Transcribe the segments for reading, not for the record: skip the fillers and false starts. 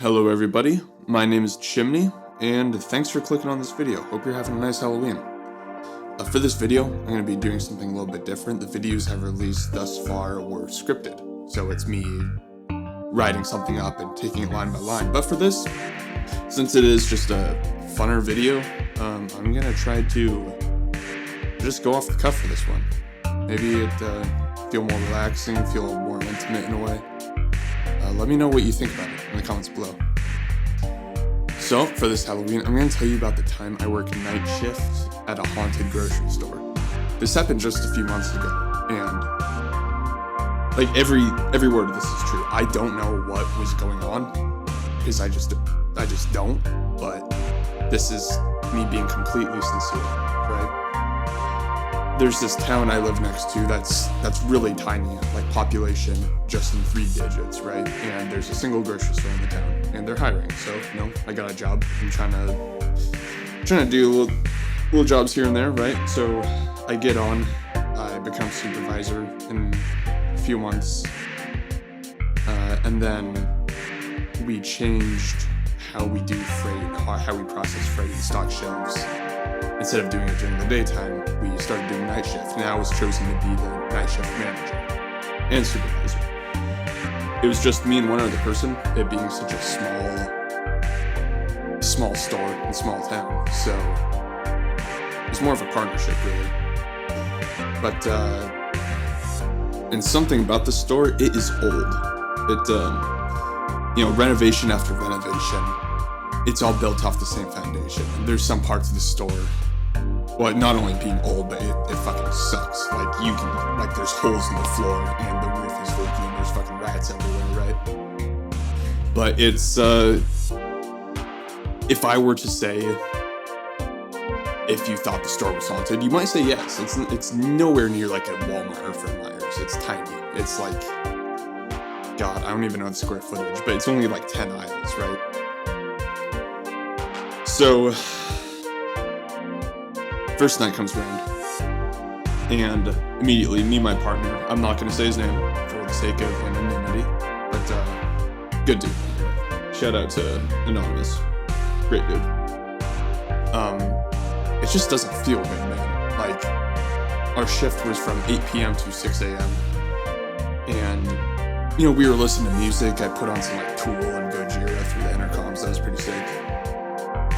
Hello everybody, my name is Chimney, and thanks for clicking on this video. Hope you're having a nice Halloween. For this video, I'm going to be doing something a little bit different. The videos I've released thus far were scripted, so it's me writing something up and taking it line by line. But for this, since it is just a funner video, I'm going to try to just go off the cuff for this one. Maybe it feel more relaxing, feel more intimate in a way. Let me know what you think about it in the comments below. So, for this Halloween, I'm going to tell you about the time I worked night shift at a haunted grocery store. This happened just a few months ago, and like every word of this is true. I don't know what was going on, because I just don't, but this is me being completely sincere, right? There's this town I live next to that's really tiny, like population just in 3 digits, right? And there's a single grocery store in the town, and they're hiring. So, I got a job. I'm trying to do little jobs here and there, right? So I get on, I become supervisor in a few months, and then we changed how we do freight, how we process freight and stock shelves. Instead of doing it during the daytime, we started doing night shift, and I was chosen to be the night shift manager and supervisor. It was just me and one other person, it being such a small store and small town, so it was more of a partnership, really. But, and something about the store, it is old. It, renovation after renovation, it's all built off the same foundation. And there's some parts of the store, well, not only being old, but it fucking sucks. Like, there's holes in the floor, and the roof is leaking, and there's fucking rats everywhere, right? But it's, if I were to say, if you thought the store was haunted, you might say yes. It's nowhere near like a Walmart or Fred Meyer's. It's tiny. It's like, God, I don't even know the square footage, but it's only like 10 aisles, right? So, first night comes around, and immediately, me and my partner, I'm not going to say his name for the sake of anonymity, but good dude. Shout out to Anonymous. Great dude. It just doesn't feel good, man. Like, our shift was from 8 p.m. to 6 a.m., and, we were listening to music. I put on some, like, Tool and Gojira through the intercoms. That was pretty sick.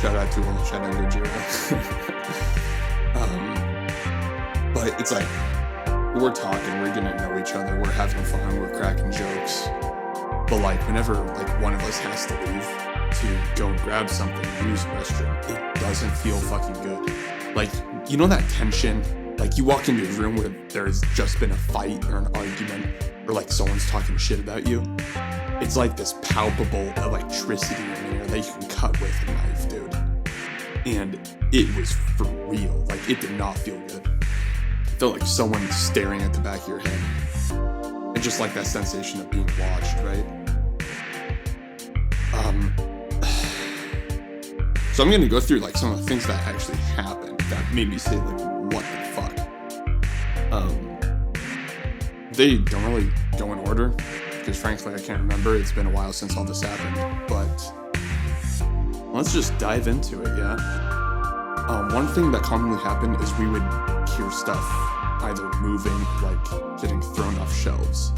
Shout out Tool, shout out Gojira. But it's like, we're talking, we're getting to know each other, we're having fun, we're cracking jokes. But like, whenever like one of us has to leave to go and grab something and use the restroom, it doesn't feel fucking good. Like, that tension? Like, you walk into a room where there's just been a fight or an argument, or like someone's talking shit about you. It's like this palpable electricity in there that you can cut with a knife, dude. And it was for real. Like, it did not feel good. It felt like someone staring at the back of your head. And just like that sensation of being watched, right? So I'm gonna go through like some of the things that actually happened that made me say like, what the fuck? They don't really go in order, because frankly I can't remember. It's been a while since all this happened, but let's just dive into it, yeah? One thing that commonly happened is we would hear stuff either moving, like getting thrown off shelves,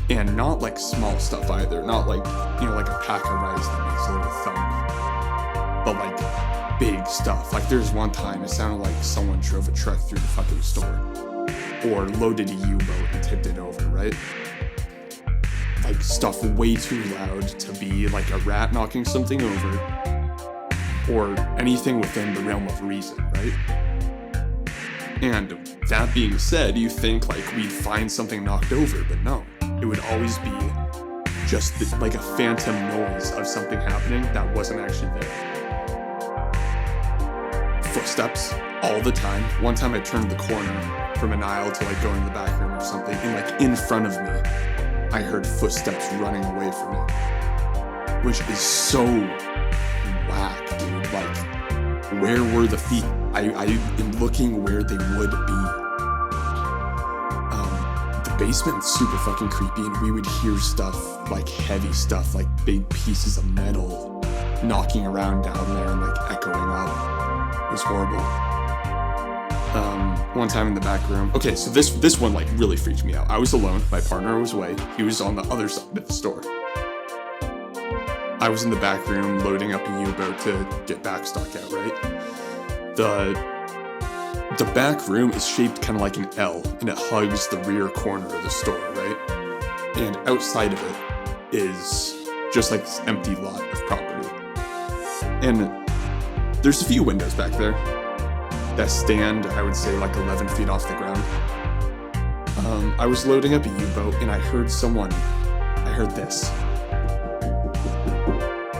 and not like small stuff either, not like, like a pack of rice that makes a little thump, but like big stuff. Like, there's one time it sounded like someone drove a truck through the fucking store, or loaded a U-boat and tipped it over, right? Like, stuff way too loud to be like a rat knocking something over, or anything within the realm of reason, right? And that being said, you think like we'd find something knocked over, but no. It would always be just like a phantom noise of something happening that wasn't actually there. Footsteps all the time. One time I turned the corner from an aisle to like go in the back room or something, and like in front of me, I heard footsteps running away from me, which is so whack, dude. Like, where were the feet? I am looking where they would be. The basement's super fucking creepy, and we would hear stuff, like heavy stuff, like big pieces of metal knocking around down there and like echoing up. It was horrible. One time in the back room. Okay, so this one like really freaked me out. I was alone, my partner was away, he was on the other side of the store. I was in the back room loading up a U-boat to get backstock out, right? The back room is shaped kind of like an L, and it hugs the rear corner of the store, right? And outside of it is just like this empty lot of property. And there's a few windows back there that stand, I would say, like 11 feet off the ground. I was loading up a U-boat, and I heard this.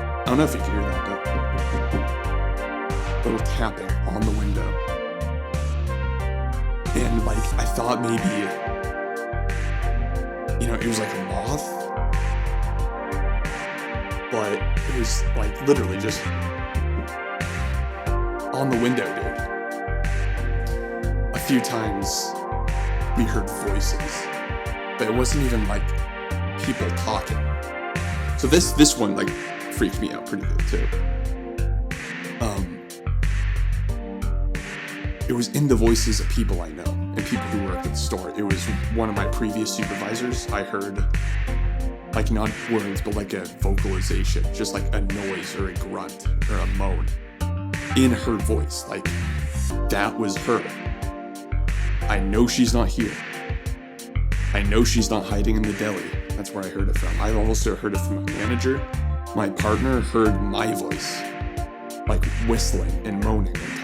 I don't know if you can hear that, but little tapping on the window. And like, I thought maybe, it was like a moth, but it was like literally just on the window, dude. A few times we heard voices, but it wasn't even like people talking. So this one like freaked me out pretty good too. It was in the voices of people I know and people who worked at the store. It was one of my previous supervisors. I heard like not words, but like a vocalization, just like a noise or a grunt or a moan in her voice. Like, that was her. I know she's not here. I know she's not hiding in the deli. That's where I heard it from. I also heard it from my manager. My partner heard my voice, like whistling and moaning one time.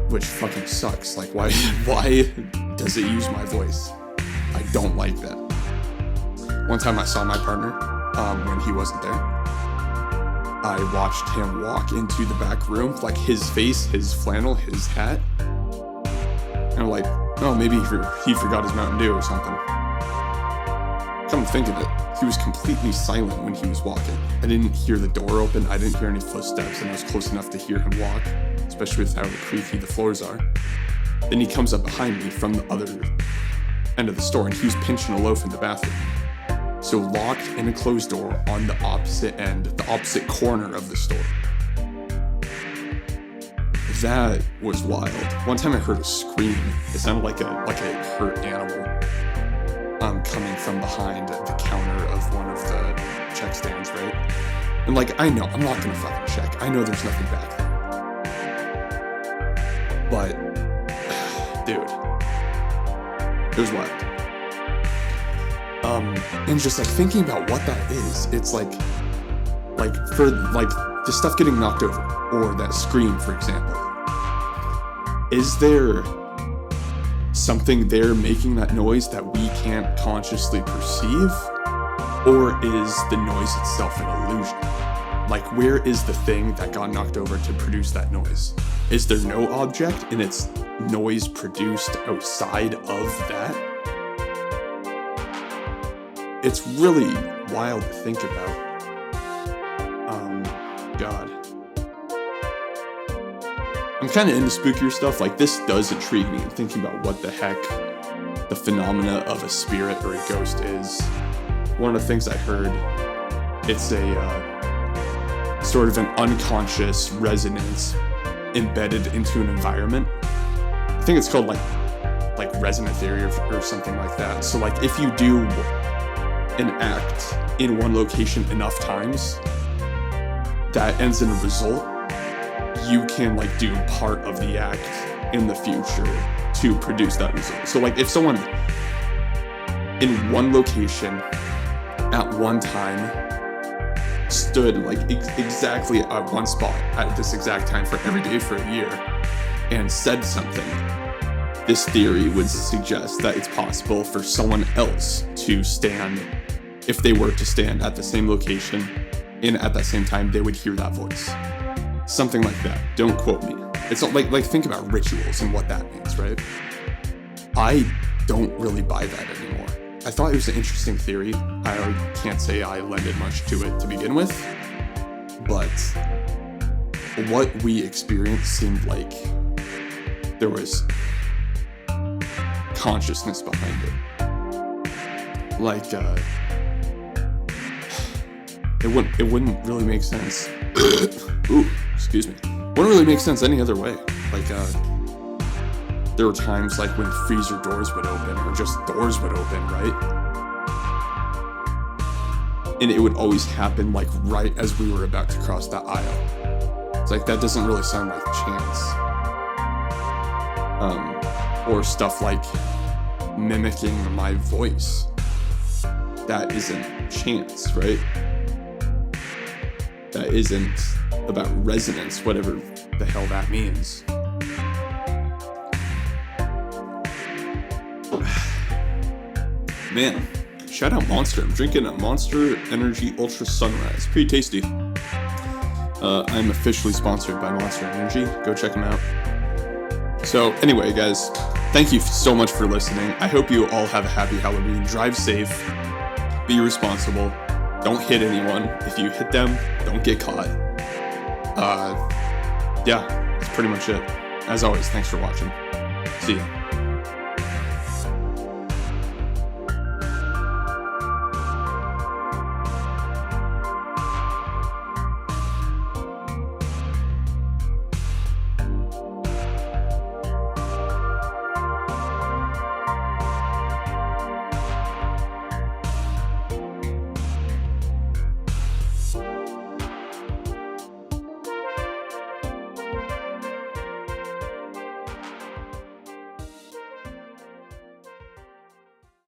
Which fucking sucks. Like, why does it use my voice? I don't like that. One time I saw my partner, when he wasn't there. I watched him walk into the back room, like his face, his flannel, his hat. And I'm like, oh, maybe he forgot his Mountain Dew or something. Come to think of it, he was completely silent when he was walking. I didn't hear the door open, I didn't hear any footsteps, and I was close enough to hear him walk, especially with how creaky the floors are. Then he comes up behind me from the other end of the store, and he was pinching a loaf in the bathroom. So locked in a closed door on the opposite end, the opposite corner of the store. That was wild. One time I heard a scream. It sounded like a hurt animal coming from behind the counter of one of the check stands, right? And like, I know, I'm not gonna fucking check. I know there's nothing back there. But, dude, it was wild. And just like thinking about what that is, it's like for like the stuff getting knocked over, or that scream, for example. Is there something there making that noise that we can't consciously perceive? Or is the noise itself an illusion? Like, where is the thing that got knocked over to produce that noise? Is there no object and it's noise produced outside of that? It's really wild to think about. God. I'm kind of into spookier stuff. Like, this does intrigue me. I'm thinking about what the heck the phenomena of a spirit or a ghost is. One of the things I heard, it's a sort of an unconscious resonance embedded into an environment. I think it's called like resonant theory or something like that. So like, if you do an act in one location enough times, that ends in a result, you can like do part of the act in the future to produce that result. So like, if someone in one location at one time stood like exactly at one spot at this exact time for every day for a year and said something, this theory would suggest that it's possible for someone else to stand, if they were to stand at the same location and at that same time, they would hear that voice. Something like that. Don't quote me. It's not like think about rituals and what that means, right? I don't really buy that anymore. I thought it was an interesting theory. I can't say I lended much to it to begin with, but what we experienced seemed like there was consciousness behind it. Like, it wouldn't really make sense. Ooh, excuse me. Wouldn't really make sense any other way. Like, there were times like when freezer doors would open, or just doors would open, right? And it would always happen like right as we were about to cross that aisle. It's like, that doesn't really sound like chance. Or stuff like mimicking my voice. That isn't chance, right? That isn't about resonance, whatever the hell that means. Man, shout out Monster. I'm drinking a Monster Energy Ultra Sunrise. Pretty tasty. I'm officially sponsored by Monster Energy. Go check them out. So anyway, guys, thank you so much for listening. I hope you all have a happy Halloween. Drive safe. Be responsible. Don't hit anyone. If you hit them, don't get caught. Yeah, that's pretty much it. As always, thanks for watching. See ya.